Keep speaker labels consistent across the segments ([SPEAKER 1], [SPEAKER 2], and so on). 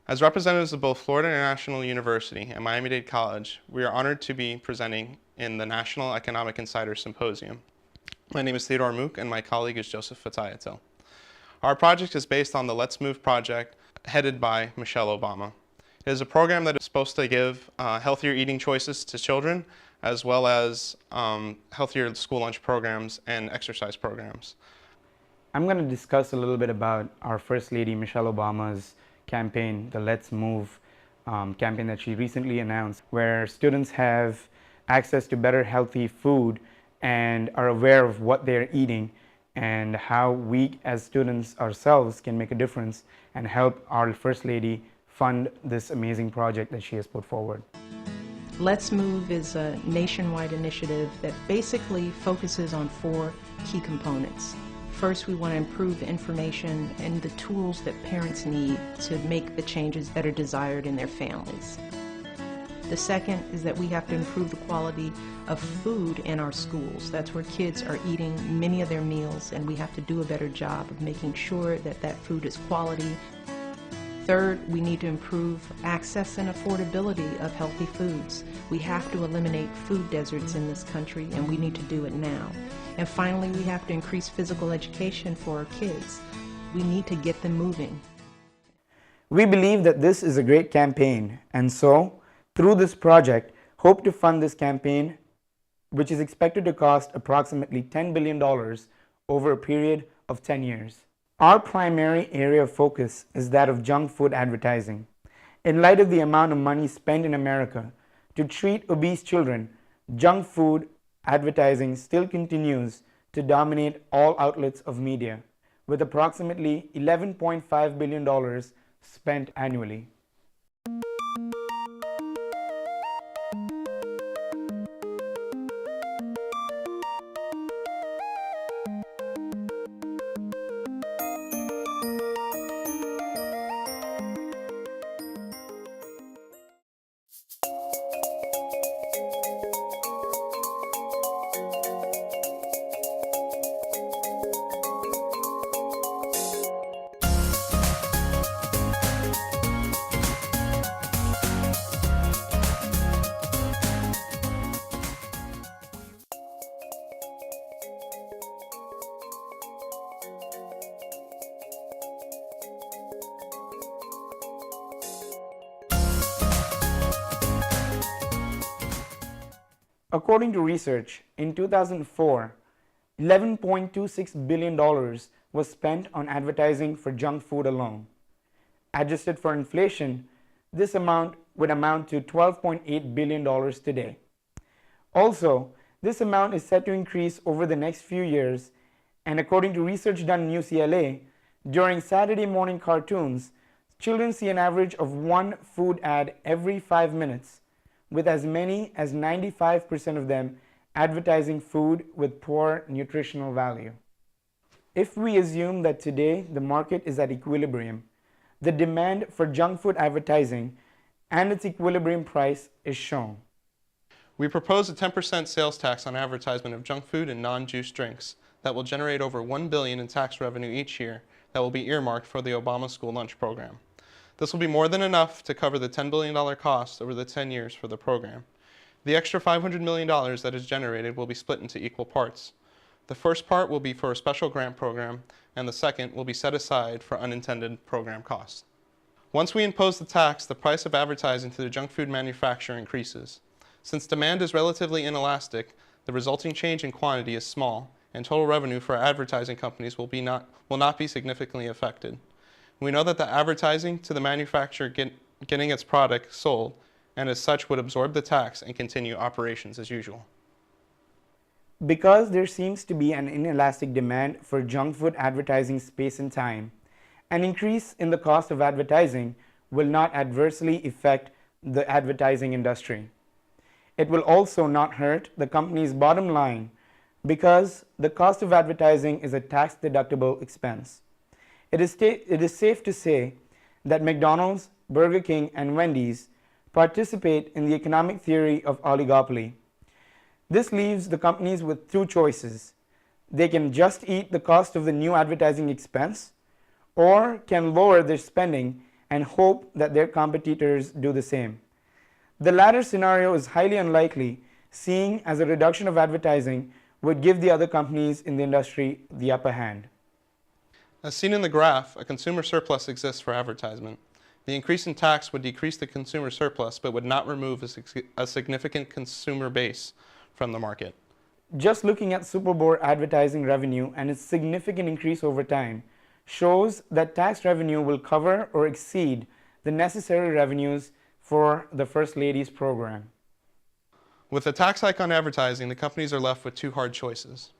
[SPEAKER 1] As representatives of both Florida International University and Miami-Dade College, we are honored to be presenting in the National Economic Insider Symposium. My name is Theodore Mook and my colleague is Joseph Fatayatil. Our project is based on the Let's Move project headed by Michelle Obama. It is a program that is supposed to give healthier eating choices to children, as well as healthier school lunch programs and exercise programs.
[SPEAKER 2] I'm going to discuss a little bit about our First Lady Michelle Obama's campaign, the Let's Move campaign that she recently announced, where students have access to better healthy food and are aware of what they're eating and how we as students ourselves can make a difference and help our First Lady fund this amazing project that she has put forward.
[SPEAKER 3] Let's Move is a nationwide initiative that basically focuses on 4 key components. First, we want to improve information and the tools that parents need to make the changes that are desired in their families. The second is that we have to improve the quality of food in our schools. That's where kids are eating many of their meals, and we have to do a better job of making sure that that food is quality. Third, we need to improve access and affordability of healthy foods. We have to eliminate food deserts in this country, and we need to do it now. And finally, we have to increase physical education for our kids. We need to get them moving.
[SPEAKER 2] We believe that this is a great campaign, and so, through this project, hope to fund this campaign, which is expected to cost approximately $10 billion over a period of 10 years. Our primary area of focus is that of junk food advertising. In light of the amount of money spent in America to treat obese children, junk food advertising still continues to dominate all outlets of media, with approximately $11.5 billion spent annually. According to research, in 2004, $11.26 billion was spent on advertising for junk food alone. Adjusted for inflation, this amount would amount to $12.8 billion today. Also, this amount is set to increase over the next few years, and according to research done in UCLA, during Saturday morning cartoons, children see an average of 1 food ad every 5 minutes, with as many as 95% of them advertising food with poor nutritional value. If we assume that today the market is at equilibrium, the demand for junk food advertising and its equilibrium price is shown.
[SPEAKER 1] We propose a 10% sales tax on advertisement of junk food and non-juice drinks that will generate over $1 billion in tax revenue each year that will be earmarked for the Obama School Lunch Program. This will be more than enough to cover the $10 billion cost over the 10 years for the program. The extra $500 million that is generated will be split into equal parts. The first part will be for a special grant program, and the second will be set aside for unintended program costs. Once we impose the tax, the price of advertising to the junk food manufacturer increases. Since demand is relatively inelastic, the resulting change in quantity is small, and total revenue for advertising companies will not be significantly affected. We know that the advertising to the manufacturer getting its product sold, and as such would absorb the tax and continue operations as usual.
[SPEAKER 2] Because there seems to be an inelastic demand for junk food advertising space and time, an increase in the cost of advertising will not adversely affect the advertising industry. It will also not hurt the company's bottom line because the cost of advertising is a tax-deductible expense. It is safe to say that McDonald's, Burger King, and Wendy's participate in the economic theory of oligopoly. This leaves the companies with 2 choices. They can just eat the cost of the new advertising expense, or can lower their spending and hope that their competitors do the same. The latter scenario is highly unlikely, seeing as a reduction of advertising would give the other companies in the industry the upper hand.
[SPEAKER 1] As seen in the graph, a consumer surplus exists for advertisement. The increase in tax would decrease the consumer surplus but would not remove a significant consumer base from the market.
[SPEAKER 2] Just looking at Super Bowl advertising revenue and its significant increase over time shows that tax revenue will cover or exceed the necessary revenues for the First Lady's program.
[SPEAKER 1] With a tax hike on advertising, the companies are left with two hard choices: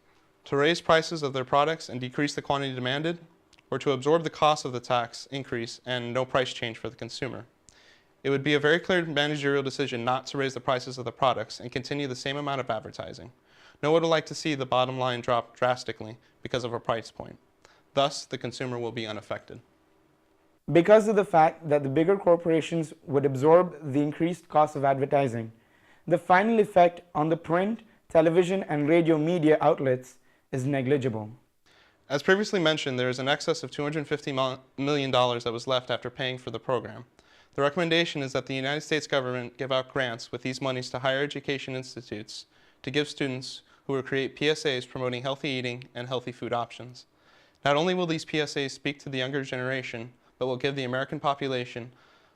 [SPEAKER 1] to raise prices of their products and decrease the quantity demanded, or to absorb the cost of the tax increase and no price change for the consumer. It would be a very clear managerial decision not to raise the prices of the products and continue the same amount of advertising. No one would like to see the bottom line drop drastically because of a price point. Thus, the consumer will be unaffected.
[SPEAKER 2] Because of the fact that the bigger corporations would absorb the increased cost of advertising, the final effect on the print, television, and radio media outlets is negligible.
[SPEAKER 1] As previously mentioned, there is an excess of $250 million that was left after paying for the program. The recommendation is that the United States government give out grants with these monies to higher education institutes to give students who will create PSAs promoting healthy eating and healthy food options. Not only will these PSAs speak to the younger generation, but will give the American population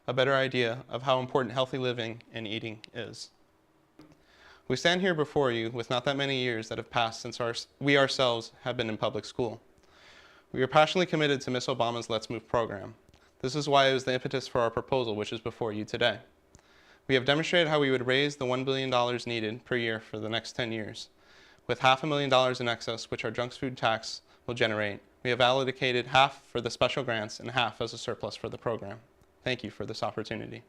[SPEAKER 1] a better idea of how important healthy living and eating is. We stand here before you with not that many years that have passed since we ourselves have been in public school. We are passionately committed to Ms. Obama's Let's Move program. This is why it was the impetus for our proposal, which is before you today. We have demonstrated how we would raise the $1 billion needed per year for the next 10 years. With $500,000 in excess, which our junk food tax will generate, we have allocated half for the special grants and half as a surplus for the program. Thank you for this opportunity.